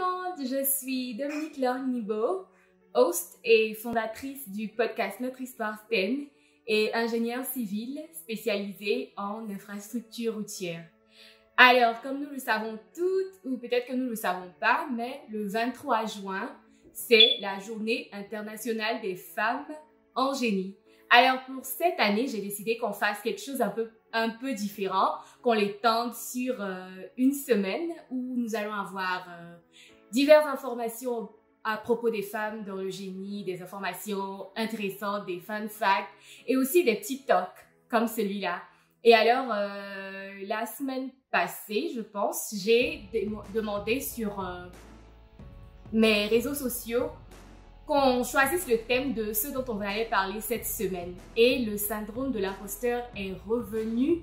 monde, je suis Dominique Laure-Nibo, host et fondatrice du podcast Notre Histoire STEM et ingénieure civile spécialisée en infrastructure routière. Alors, comme nous le savons toutes, ou peut-être que nous ne le savons pas, mais le 23 juin, c'est la journée internationale des femmes en génie. Alors, pour cette année, j'ai décidé qu'on fasse quelque chose un peu différent, qu'on l'étende sur une semaine où nous allons avoir diverses informations à propos des femmes dans le génie, des informations intéressantes, des fun facts et aussi des petits talks comme celui-là. Et alors, la semaine passée, je pense, j'ai demandé sur mes réseaux sociaux qu'on choisisse le thème de ce dont on allait parler cette semaine. Et le syndrome de l'imposteur est revenu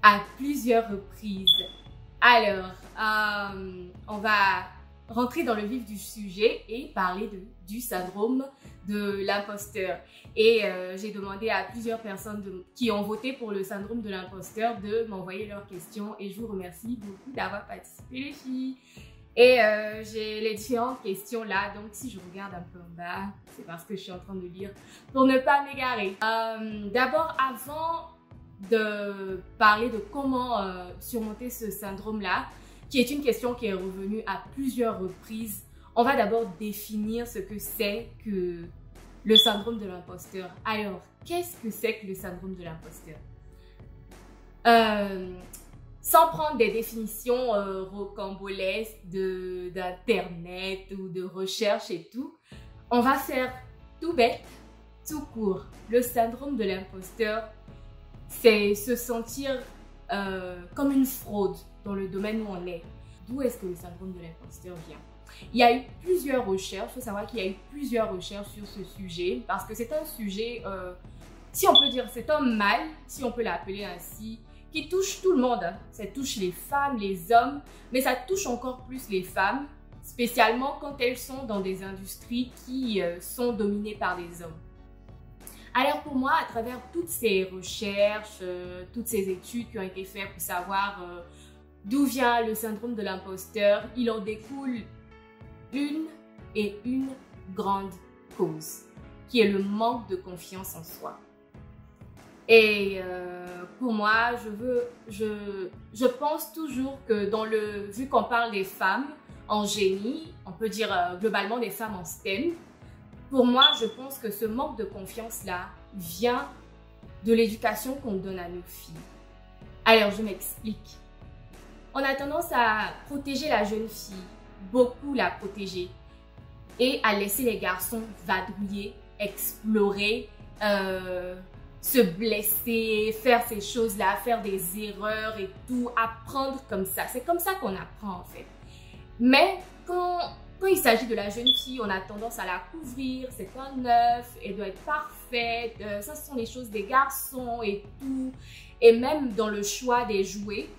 à plusieurs reprises. Alors, on va rentrer dans le vif du sujet et parler du syndrome de l'imposteur. Et j'ai demandé à plusieurs personnes qui ont voté pour le syndrome de l'imposteur de m'envoyer leurs questions et je vous remercie beaucoup d'avoir participé, les filles. Et j'ai les différentes questions là, donc si je regarde un peu en bas, c'est parce que je suis en train de lire pour ne pas m'égarer. D'abord, avant de parler de comment surmonter ce syndrome-là, qui est une question qui est revenue à plusieurs reprises, on va d'abord définir ce que c'est que le syndrome de l'imposteur. Alors, qu'est-ce que c'est que le syndrome de l'imposteur? Sans prendre des définitions rocambolesques d'internet ou de recherche et tout, on va faire tout bête, tout court. Le syndrome de l'imposteur, c'est se sentir comme une fraude dans le domaine où on est. D'où est-ce que le syndrome de l'imposteur vient? Il y a eu plusieurs recherches, il faut savoir qu'il y a eu plusieurs recherches sur ce sujet parce que c'est un sujet, si on peut dire, c'est un mal, si on peut l'appeler ainsi, qui touche tout le monde. Ça touche les femmes, les hommes, mais ça touche encore plus les femmes, spécialement quand elles sont dans des industries qui sont dominées par des hommes. Alors pour moi, à travers toutes ces recherches, toutes ces études qui ont été faites pour savoir d'où vient le syndrome de l'imposteur, il en découle une grande cause, qui est le manque de confiance en soi. Et pour moi, je pense toujours que vu qu'on parle des femmes en génie, on peut dire globalement des femmes en STEM, pour moi, je pense que ce manque de confiance-là vient de l'éducation qu'on donne à nos filles. Alors, je m'explique. On a tendance à protéger la jeune fille, beaucoup la protéger, et à laisser les garçons vadrouiller, explorer, se blesser, faire ces choses-là, faire des erreurs et tout, apprendre comme ça. C'est comme ça qu'on apprend en fait. Mais quand il s'agit de la jeune fille, on a tendance à la couvrir, c'est un œuf, elle doit être parfaite, ça ce sont les choses des garçons et tout. Et même dans le choix des jouets,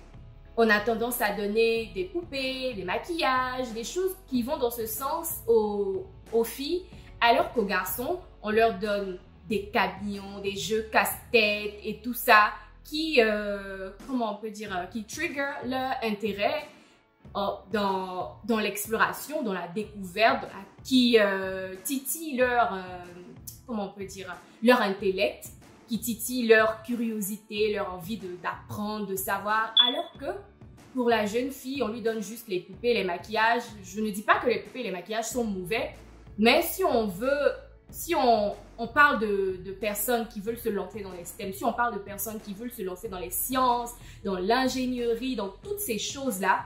on a tendance à donner des poupées, des maquillages, des choses qui vont dans ce sens aux filles, alors qu'aux garçons, on leur donne des camions, des jeux casse-tête et tout ça qui, comment on peut dire, qui trigger leur intérêt dans l'exploration, dans la découverte, qui titille leur, comment on peut dire, leur intellect, qui titille leur curiosité, leur envie d'apprendre, de savoir, alors que pour la jeune fille, on lui donne juste les poupées, les maquillages. Je ne dis pas que les poupées et les maquillages sont mauvais, mais si on parle de personnes qui veulent se lancer dans les STEM, si on parle de personnes qui veulent se lancer dans les sciences, dans l'ingénierie, dans toutes ces choses-là,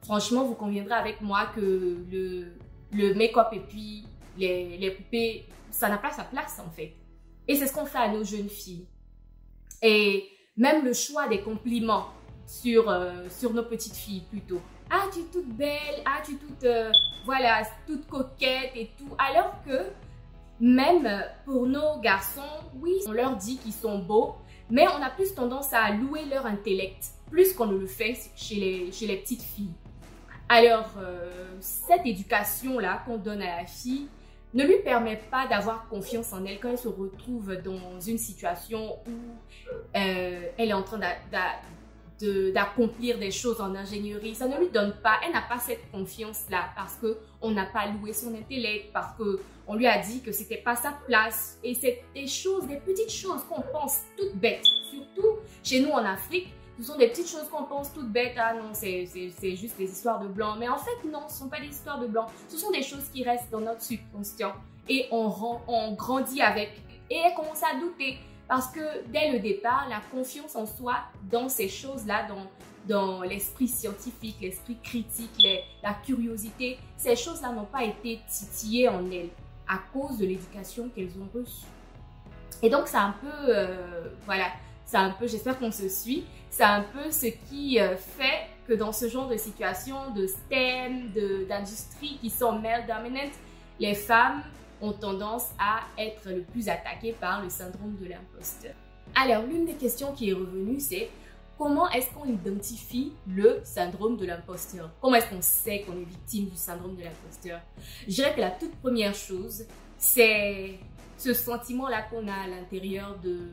franchement, vous conviendrez avec moi que le make-up et puis les poupées, ça n'a pas sa place en fait. Et c'est ce qu'on fait à nos jeunes filles. Et même le choix des compliments sur nos petites filles plutôt. Ah, tu es toute belle, ah, tu es toute, voilà, toute coquette et tout. Alors que même pour nos garçons, oui, on leur dit qu'ils sont beaux, mais on a plus tendance à louer leur intellect, plus qu'on ne le fait chez les petites filles. Alors, cette éducation-là qu'on donne à la fille ne lui permet pas d'avoir confiance en elle quand elle se retrouve dans une situation où elle est en train d'accomplir des choses en ingénierie. Ça ne lui donne pas, elle n'a pas cette confiance-là parce qu'on n'a pas loué son intellect, parce qu'on lui a dit que c'était pas sa place. Et c'est des choses, des petites choses qu'on pense toutes bêtes, surtout chez nous en Afrique. Ce sont des petites choses qu'on pense toutes bêtes. Ah non, c'est juste des histoires de blanc. Mais en fait, non, ce ne sont pas des histoires de blanc. Ce sont des choses qui restent dans notre subconscient. Et on grandit avec. Et elle commence à douter. Parce que dès le départ, la confiance en soi dans ces choses-là, dans l'esprit scientifique, l'esprit critique, la curiosité, ces choses-là n'ont pas été titillées en elle à cause de l'éducation qu'elles ont reçue. Et donc, c'est un peu, voilà, c'est un peu, j'espère qu'on se suit, c'est un peu ce qui fait que dans ce genre de situation, de STEM, d'industrie qui sont male dominant, les femmes ont tendance à être le plus attaquées par le syndrome de l'imposteur. Alors, l'une des questions qui est revenue, c'est comment est-ce qu'on identifie le syndrome de l'imposteur? Comment est-ce qu'on sait qu'on est victime du syndrome de l'imposteur? Je dirais que la toute première chose, c'est ce sentiment-là qu'on a à l'intérieur de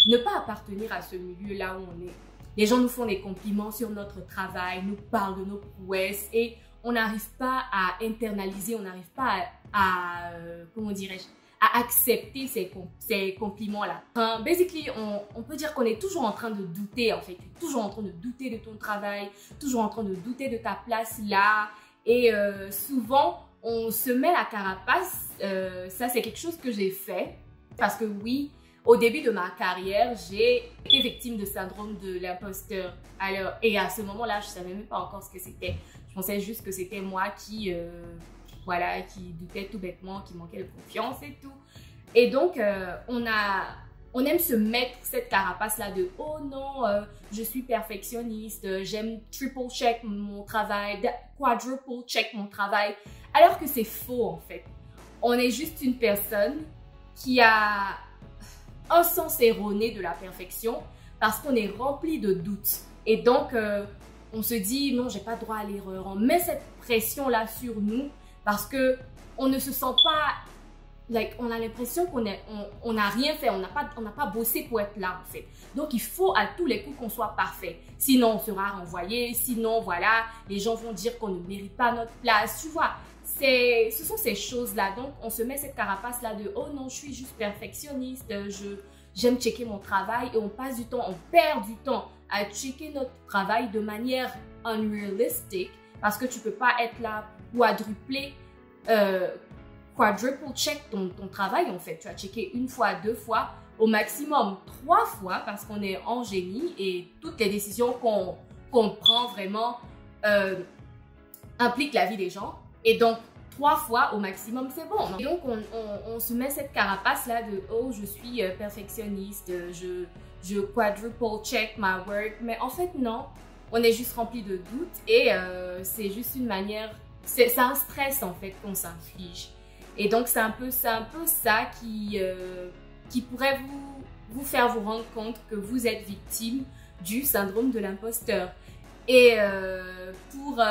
ne pas appartenir à ce milieu-là où on est. Les gens nous font des compliments sur notre travail, nous parlent de nos prouesses et on n'arrive pas à internaliser, on n'arrive pas comment dirais-je, à accepter ces compliments-là. Basically, on peut dire qu'on est toujours en train de douter, en fait. Tu es toujours en train de douter de ton travail, toujours en train de douter de ta place là. Et souvent, on se met la carapace. Ça, c'est quelque chose que j'ai fait. Parce que oui, au début de ma carrière, j'ai été victime de syndrome de l'imposteur. Alors, et à ce moment-là, je ne savais même pas encore ce que c'était. Je pensais juste que c'était moi qui doutait tout bêtement, qui manquait de confiance et tout. Et donc, on aime se mettre cette carapace-là de « Oh non, je suis perfectionniste, j'aime triple check mon travail, quadruple check mon travail. » Alors que c'est faux en fait. On est juste une personne qui a un sens erroné de la perfection parce qu'on est rempli de doutes. Et donc, on se dit « Non, j'ai pas droit à l'erreur. » On met cette pression-là sur nous parce que on ne se sent pas, on a l'impression qu'on n'a rien fait, on n'a pas bossé pour être là en fait. Donc il faut à tous les coups qu'on soit parfait. Sinon on sera renvoyé, sinon voilà, les gens vont dire qu'on ne mérite pas notre place, tu vois. Ce sont ces choses-là. Donc on se met cette carapace-là de oh non, je suis juste perfectionniste, j'aime checker mon travail et on passe du temps, on perd du temps à checker notre travail de manière unrealistic parce que tu peux pas être là quadruple check ton travail en fait. Tu as checké une fois, deux fois, au maximum 3 fois parce qu'on est en génie et toutes les décisions qu'on prend vraiment impliquent la vie des gens. Et donc 3 fois au maximum c'est bon. Et donc on se met cette carapace là de oh je suis perfectionniste, je quadruple check my work. Mais en fait non, on est juste rempli de doutes et c'est juste une manière. C'est un stress en fait qu'on s'inflige. Et donc c'est un peu ça qui pourrait vous faire vous rendre compte que vous êtes victime du syndrome de l'imposteur. Et pour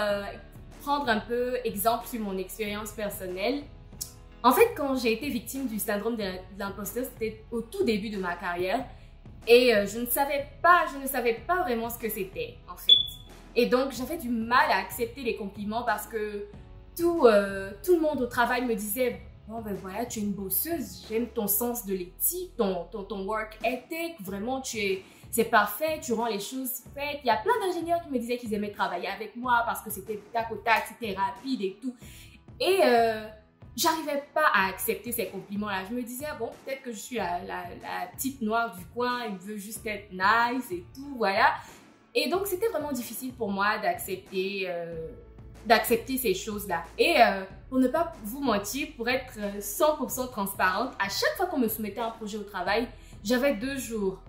prendre un peu exemple sur mon expérience personnelle, en fait quand j'ai été victime du syndrome de l'imposteur, c'était au tout début de ma carrière et je ne savais pas vraiment ce que c'était en fait. Et donc, j'avais du mal à accepter les compliments parce que tout le monde au travail me disait « Bon, ben voilà, tu es une bosseuse, j'aime ton sens de l'éthique, ton work ethic, vraiment, c'est parfait, tu rends les choses faites. » Il y a plein d'ingénieurs qui me disaient qu'ils aimaient travailler avec moi parce que c'était tac au tac, c'était rapide et tout. Et j'arrivais pas à accepter ces compliments-là. Je me disais « Bon, peut-être que je suis la petite noire du coin, il veut juste être nice et tout, voilà. » Et donc, c'était vraiment difficile pour moi d'accepter ces choses-là. Et pour ne pas vous mentir, pour être 100% transparente, à chaque fois qu'on me soumettait un projet au travail, j'avais 2 jours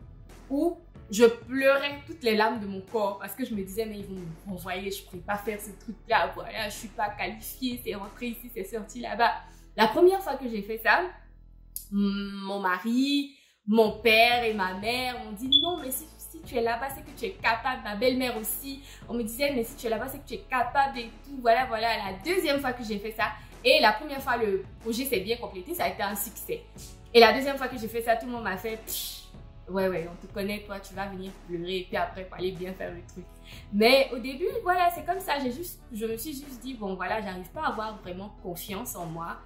où je pleurais toutes les larmes de mon corps parce que je me disais, mais ils vont me renvoyer, je ne pourrais pas faire ce truc-là, voilà, je ne suis pas qualifiée, c'est rentré ici, c'est sorti là-bas. La première fois que j'ai fait ça, mon mari, mon père et ma mère m'ont dit, non, mais si tu es là-bas, c'est que tu es capable. Ma belle-mère aussi, on me disait, mais si tu es là-bas, c'est que tu es capable et tout. Voilà, voilà. La deuxième fois que j'ai fait ça, et la première fois, le projet s'est bien complété, ça a été un succès. Et la deuxième fois que j'ai fait ça, tout le monde m'a fait, ouais, on te connaît, toi, tu vas venir pleurer et puis après, il aller bien faire le truc. Mais au début, voilà, c'est comme ça. Je me suis juste dit, bon, voilà, j'arrive pas à avoir vraiment confiance en moi.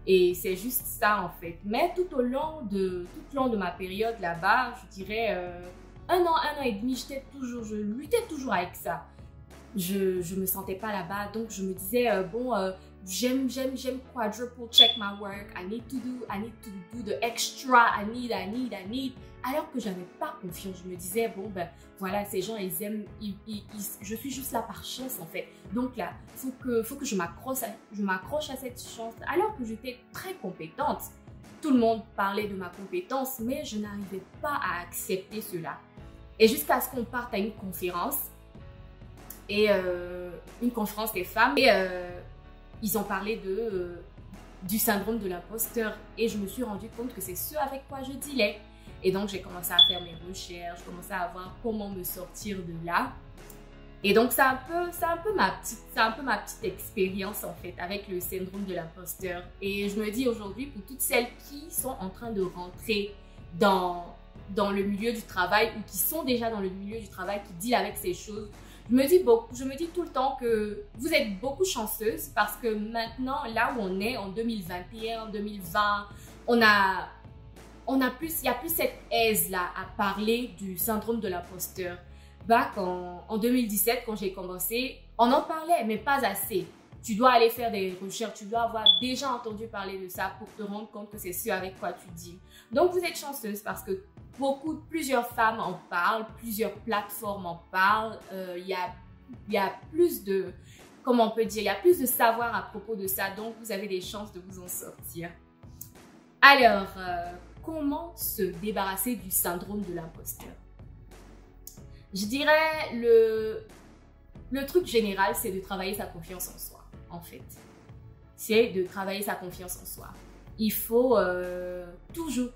Et c'est juste ça, en fait. Mais tout au long de ma période là-bas, je dirais 1 an et demi, je luttais toujours avec ça. Je me sentais pas là-bas, donc je me disais, j'aime quadruple check my work, I need to do the extra, I need. Alors que j'avais pas confiance, je me disais, bon, ben voilà, ces gens, ils aiment, je suis juste là par chance en fait. Donc là, faut que je m'accroche à cette chance, alors que j'étais très compétente. Tout le monde parlait de ma compétence, mais je n'arrivais pas à accepter cela. Et jusqu'à ce qu'on parte à une conférence, et une conférence des femmes, et ils ont parlé du syndrome de l'imposteur, et je me suis rendu compte que c'est ce avec quoi je dealais. Et donc j'ai commencé à faire mes recherches, je commençais à voir comment me sortir de là. Et donc c'est un peu ma petite expérience en fait avec le syndrome de l'imposteur. Et je me dis aujourd'hui, pour toutes celles qui sont en train de rentrer dans le milieu du travail, ou qui sont déjà dans le milieu du travail, qui deal avec ces choses, je me dis tout le temps que vous êtes beaucoup chanceuse, parce que maintenant, là où on est en 2021, 2020, il y a plus cette aise-là à parler du syndrome de l'imposteur. En 2017, quand j'ai commencé, on en parlait, mais pas assez. Tu dois aller faire des recherches, tu dois avoir déjà entendu parler de ça pour te rendre compte que c'est ce avec quoi tu deals. Donc, vous êtes chanceuse parce que plusieurs femmes en parlent, plusieurs plateformes en parlent. Il y a plus de, comment on peut dire, il y a plus de savoir à propos de ça. Donc, vous avez des chances de vous en sortir. Alors, comment se débarrasser du syndrome de l'imposteur? Je dirais, le truc général, c'est de travailler sa confiance en soi, en fait. C'est de travailler sa confiance en soi. Il faut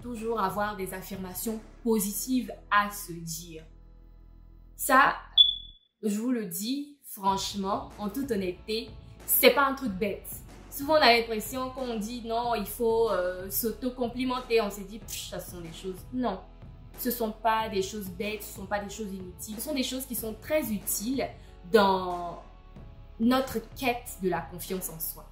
toujours avoir des affirmations positives à se dire. Ça, je vous le dis franchement, en toute honnêteté, c'est pas un truc bête. Souvent, on a l'impression qu'on dit non, il faut s'auto-complimenter. On se dit, ça sont des choses. Non, ce ne sont pas des choses bêtes, ce ne sont pas des choses inutiles. Ce sont des choses qui sont très utiles dans notre quête de la confiance en soi.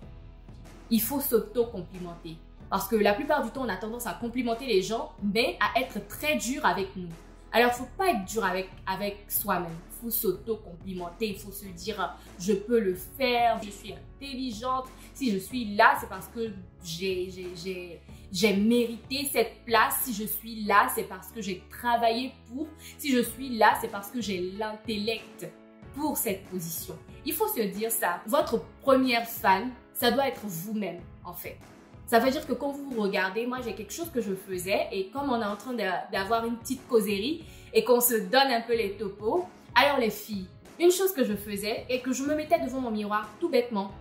Il faut s'auto-complimenter. Parce que la plupart du temps, on a tendance à complimenter les gens, mais à être très dur avec nous. Alors, il ne faut pas être dur avec soi-même. Il faut s'auto-complimenter. Il faut se dire, je peux le faire, je suis intelligente. Si je suis là, c'est parce que j'ai mérité cette place. Si je suis là, c'est parce que j'ai travaillé pour. Si je suis là, c'est parce que j'ai l'intellect pour cette position. Il faut se dire ça. Votre première fan, ça doit être vous-même, en fait. Ça veut dire que quand vous regardez, moi j'ai quelque chose que je faisais, et comme on est en train d'avoir une petite causerie et qu'on se donne un peu les topos, alors les filles, une chose que je faisais et que je me mettais devant mon miroir tout bêtement,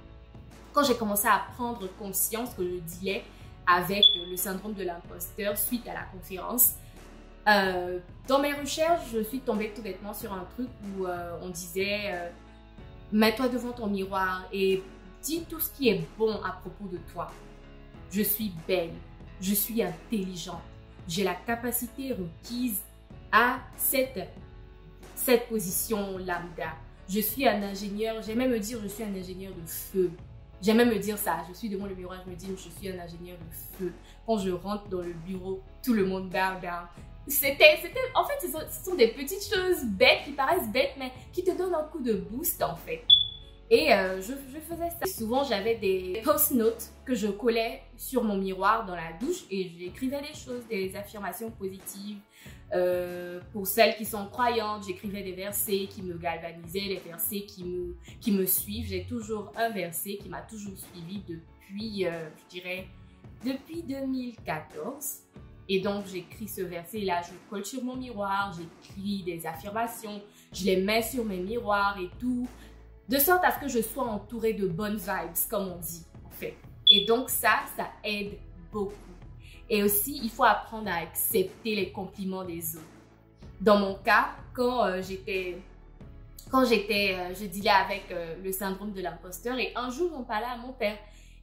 quand j'ai commencé à prendre conscience que je dealais avec le syndrome de l'imposteur suite à la conférence, dans mes recherches, je suis tombée tout bêtement sur un truc où on disait mets-toi devant ton miroir et dis tout ce qui est bon à propos de toi. Je suis belle, je suis intelligente, j'ai la capacité requise à cette position lambda. Je suis un ingénieur, j'aimais me dire je suis un ingénieur de feu. J'aimais me dire ça, je suis devant le miroir, je me dis je suis un ingénieur de feu. Quand je rentre dans le bureau, tout le monde bow down. En fait, ce sont des petites choses bêtes qui paraissent bêtes, mais qui te donnent un coup de boost en fait. Et je faisais ça. Souvent, j'avais des post-notes que je collais sur mon miroir dans la douche et j'écrivais des choses, des affirmations positives. Pour celles qui sont croyantes, j'écrivais des versets qui me galvanisaient, des versets qui me suivent. J'ai toujours un verset qui m'a toujours suivi depuis, je dirais, depuis 2014. Et donc, j'écris ce verset-là, je le colle sur mon miroir, j'écris des affirmations, je les mets sur mes miroirs et tout. De sorte à ce que je sois entourée de bonnes vibes, comme on dit, en fait. Et donc ça aide beaucoup. Et aussi, il faut apprendre à accepter les compliments des autres. Dans mon cas, je dealais avec le syndrome de l'imposteur, et un jour, on parlait à mon père.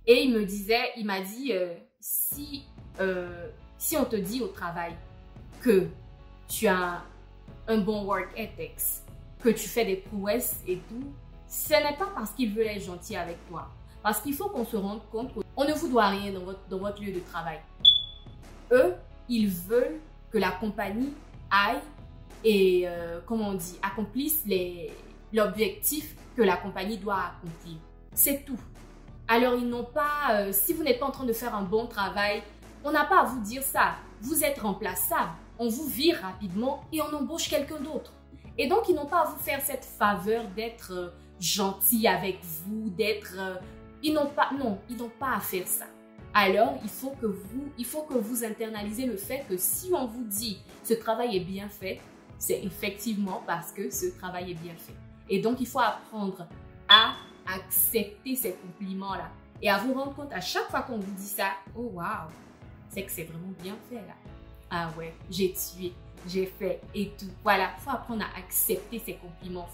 Et il m'a dit, si on te dit au travail que tu as un bon work ethic, que tu fais des prouesses et tout, ce n'est pas parce qu'ils veulent être gentils avec toi. Parce qu'il faut qu'on se rende compte qu'on ne vous doit rien dans votre lieu de travail. Eux, ils veulent que la compagnie aille et, accomplisse l'objectif que la compagnie doit accomplir. C'est tout. Alors, ils n'ont pas, si vous n'êtes pas en train de faire un bon travail, on n'a pas à vous dire ça. Vous êtes remplaçable. On vous vire rapidement et on embauche quelqu'un d'autre. Et donc, ils n'ont pas à vous faire cette faveur d'être gentils avec vous, ils n'ont pas à faire ça. Alors, il faut que vous internalisez le fait que si on vous dit ce travail est bien fait, c'est effectivement parce que ce travail est bien fait. Et donc, il faut apprendre à accepter ces compliments-là et à vous rendre compte à chaque fois qu'on vous dit ça, oh wow, c'est que c'est vraiment bien fait là. Ah ouais, j'ai tué, j'ai fait et tout. Voilà, il faut apprendre à accepter ces compliments.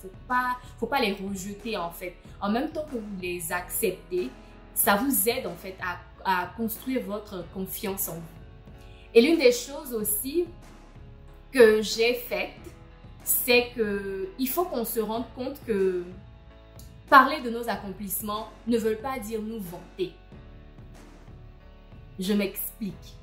Faut pas les rejeter en fait. En même temps que vous les acceptez, ça vous aide en fait à construire votre confiance en vous. Et l'une des choses aussi que j'ai faites, c'est qu'il faut qu'on se rende compte que parler de nos accomplissements ne veut pas dire nous vanter. Je m'explique.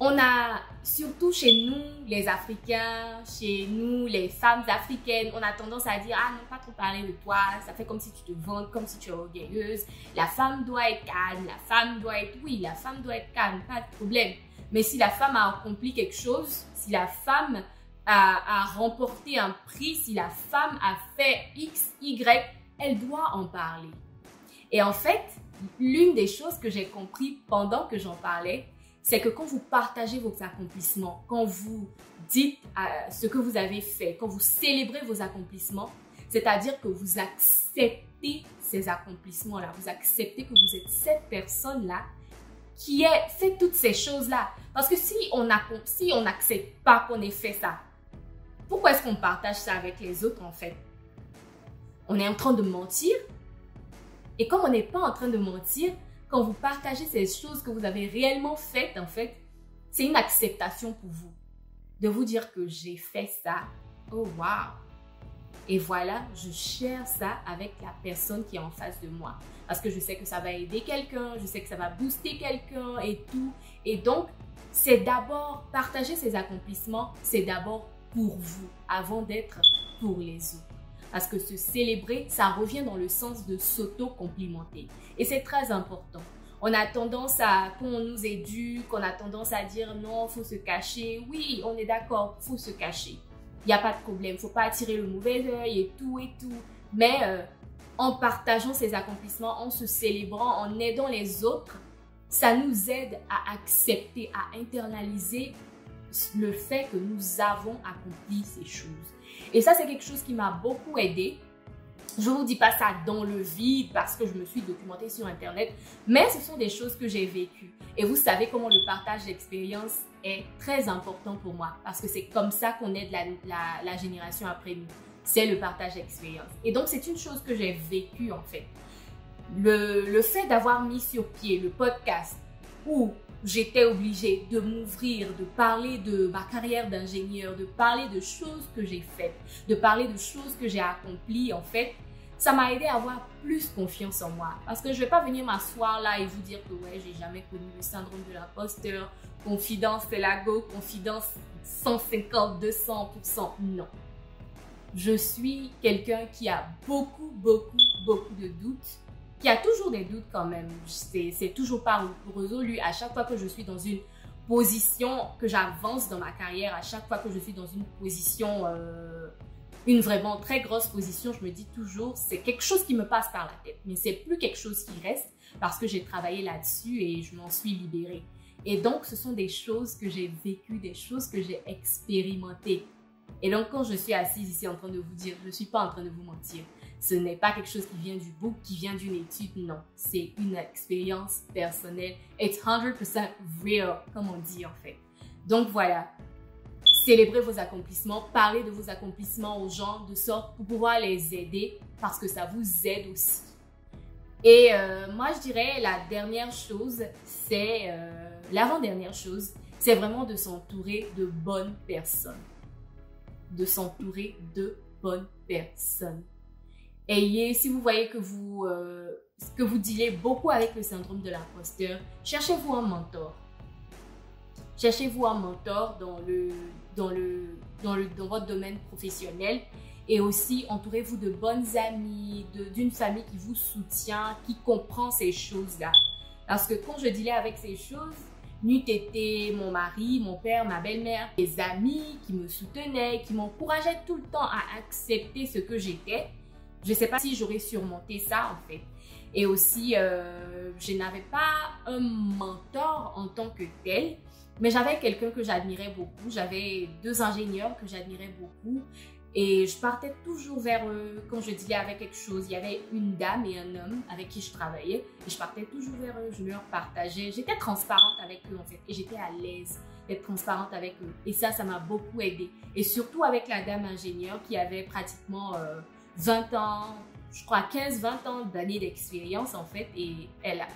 On a, surtout chez nous, les Africains, chez nous, les femmes africaines, on a tendance à dire « Ah non, pas trop parler de toi, ça fait comme si tu te vantes, comme si tu es orgueilleuse. La femme doit être calme, la femme doit être... Oui, la femme doit être calme, pas de problème. Mais si la femme a accompli quelque chose, si la femme a remporté un prix, si la femme a fait X, Y, elle doit en parler. » Et en fait, l'une des choses que j'ai compris pendant que j'en parlais, c'est que quand vous partagez vos accomplissements, quand vous dites ce que vous avez fait, quand vous célébrez vos accomplissements, c'est-à-dire que vous acceptez ces accomplissements-là, vous acceptez que vous êtes cette personne-là qui a fait toutes ces choses-là. Parce que si on n'accepte pas qu'on ait fait ça, pourquoi est-ce qu'on partage ça avec les autres en fait? On est en train de mentir. Et comme on n'est pas en train de mentir, quand vous partagez ces choses que vous avez réellement faites, en fait, c'est une acceptation pour vous. De vous dire que j'ai fait ça. Oh, wow! Et voilà, je share ça avec la personne qui est en face de moi. Parce que je sais que ça va aider quelqu'un, je sais que ça va booster quelqu'un et tout. Et donc, c'est d'abord, partager ces accomplissements, c'est d'abord pour vous, avant d'être pour les autres. Parce que se célébrer, ça revient dans le sens de s'auto-complimenter. Et c'est très important. On a tendance à, quand on nous éduque, on a tendance à dire non, il faut se cacher. Oui, on est d'accord, il faut se cacher. Il n'y a pas de problème, il ne faut pas attirer le mauvais œil et tout et tout. Mais en partageant ces accomplissements, en se célébrant, en aidant les autres, ça nous aide à accepter, à internaliser le fait que nous avons accompli ces choses. Et ça, c'est quelque chose qui m'a beaucoup aidée. Je ne vous dis pas ça dans le vide parce que je me suis documentée sur Internet, mais ce sont des choses que j'ai vécues. Et vous savez comment le partage d'expérience est très important pour moi parce que c'est comme ça qu'on aide la génération après nous. C'est le partage d'expérience. Et donc, c'est une chose que j'ai vécue en fait. Le fait d'avoir mis sur pied le podcast où j'étais obligée de m'ouvrir, de parler de ma carrière d'ingénieur, de parler de choses que j'ai faites, de parler de choses que j'ai accomplies, en fait, ça m'a aidé à avoir plus confiance en moi. Parce que je ne vais pas venir m'asseoir là et vous dire que ouais, j'ai jamais connu le syndrome de l'imposteur, confidence c'est la go, confidence 150, 200%, non. Je suis quelqu'un qui a beaucoup de doutes, qui a toujours des doutes quand même. C'est toujours pas résolu. À chaque fois que je suis dans une position, que j'avance dans ma carrière, à chaque fois que je suis dans une position, une vraiment très grosse position, je me dis toujours, c'est quelque chose qui me passe par la tête. Mais c'est plus quelque chose qui reste parce que j'ai travaillé là-dessus et je m'en suis libérée. Et donc, ce sont des choses que j'ai vécues, des choses que j'ai expérimentées. Et donc, quand je suis assise ici en train de vous dire, je ne suis pas en train de vous mentir. Ce n'est pas quelque chose qui vient du book, qui vient d'une étude, non. C'est une expérience personnelle. It's 100% real, comme on dit en fait. Donc voilà, célébrez vos accomplissements, parlez de vos accomplissements aux gens de sorte pour pouvoir les aider parce que ça vous aide aussi. Et moi, je dirais la dernière chose, c'est l'avant-dernière chose, c'est vraiment de s'entourer de bonnes personnes. De s'entourer de bonnes personnes. Et si vous voyez que vous dealez beaucoup avec le syndrome de l'imposteur, cherchez-vous un mentor. Cherchez-vous un mentor dans votre domaine professionnel. Et aussi, entourez-vous de bonnes amies, d'une famille qui vous soutient, qui comprend ces choses-là. Parce que quand je dealais avec ces choses, n'eût été mon mari, mon père, ma belle-mère, des amis qui me soutenaient, qui m'encourageaient tout le temps à accepter ce que j'étais. Je ne sais pas si j'aurais surmonté ça en fait. Et aussi, je n'avais pas un mentor en tant que tel, mais j'avais quelqu'un que j'admirais beaucoup. J'avais 2 ingénieurs que j'admirais beaucoup. Et je partais toujours vers eux quand je dealais avec quelque chose. Il y avait une dame et un homme avec qui je travaillais. Et je partais toujours vers eux, je leur partageais. J'étais transparente avec eux en fait. Et j'étais à l'aise d'être transparente avec eux. Et ça m'a beaucoup aidée. Et surtout avec la dame ingénieure qui avait pratiquement 20 ans, je crois 15-20 ans d'années d'expérience en fait. Et elle a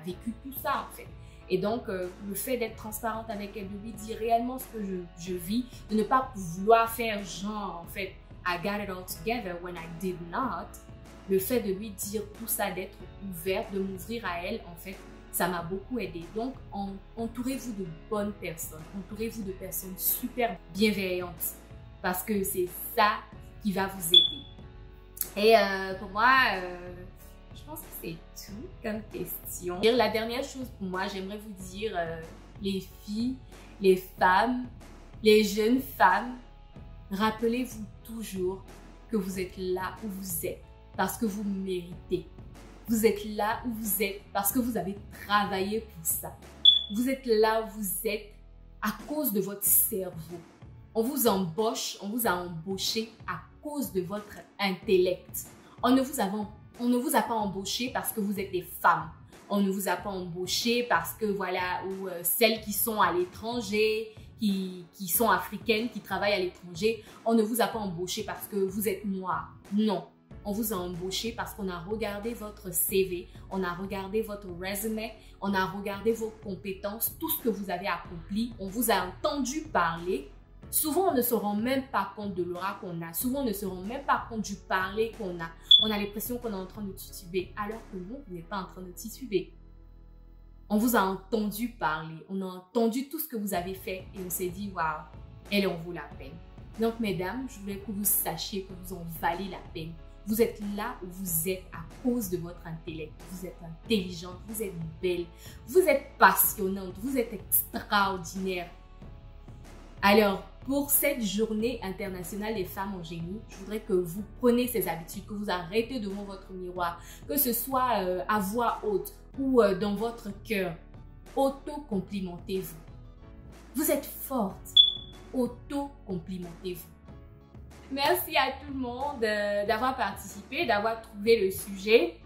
vécu tout ça en fait. Et donc, le fait d'être transparente avec elle, de lui dire réellement ce que je vis, de ne pas vouloir faire genre, en fait, I got it all together when I did not. Le fait de lui dire tout ça, d'être ouverte, de m'ouvrir à elle, en fait, ça m'a beaucoup aidé. Donc, entourez-vous de bonnes personnes, entourez-vous de personnes super bienveillantes, parce que c'est ça qui va vous aider. Et pour moi, je pense que c'est tout comme question. La dernière chose pour moi, j'aimerais vous dire, les filles, les femmes, les jeunes femmes, rappelez-vous toujours que vous êtes là où vous êtes parce que vous méritez. Vous êtes là où vous êtes parce que vous avez travaillé pour ça. Vous êtes là où vous êtes à cause de votre cerveau. On vous embauche, on vous a embauché à cause de votre intellect. On ne vous a pas embauché parce que vous êtes des femmes. On ne vous a pas embauché parce que voilà, ou celles qui sont à l'étranger, qui sont africaines, qui travaillent à l'étranger. On ne vous a pas embauché parce que vous êtes noir. Non. On vous a embauché parce qu'on a regardé votre CV, on a regardé votre résumé, on a regardé vos compétences, tout ce que vous avez accompli. On vous a entendu parler. Souvent, on ne se rend même pas compte de l'aura qu'on a. Souvent, on ne se rend même pas compte du parler qu'on a. On a l'impression qu'on est en train de tituber, alors que non, vous n'êtes pas en train de tituber. On vous a entendu parler, on a entendu tout ce que vous avez fait et on s'est dit, waouh, elle en vaut la peine. Donc, mesdames, je voulais que vous sachiez que vous en valez la peine. Vous êtes là où vous êtes à cause de votre intellect. Vous êtes intelligente, vous êtes belle, vous êtes passionnante, vous êtes extraordinaire. Alors, pour cette journée internationale des femmes en génie, je voudrais que vous preniez ces habitudes, que vous arrêtez devant votre miroir, que ce soit à voix haute ou dans votre cœur. Auto-complimentez-vous. Vous êtes forte. Auto-complimentez-vous. Merci à tout le monde d'avoir participé, d'avoir trouvé le sujet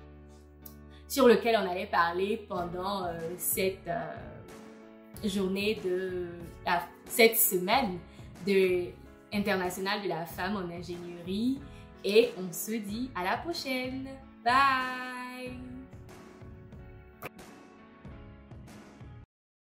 sur lequel on allait parler pendant cette journée cette semaine internationale de la femme en ingénierie. Et on se dit à la prochaine. Bye!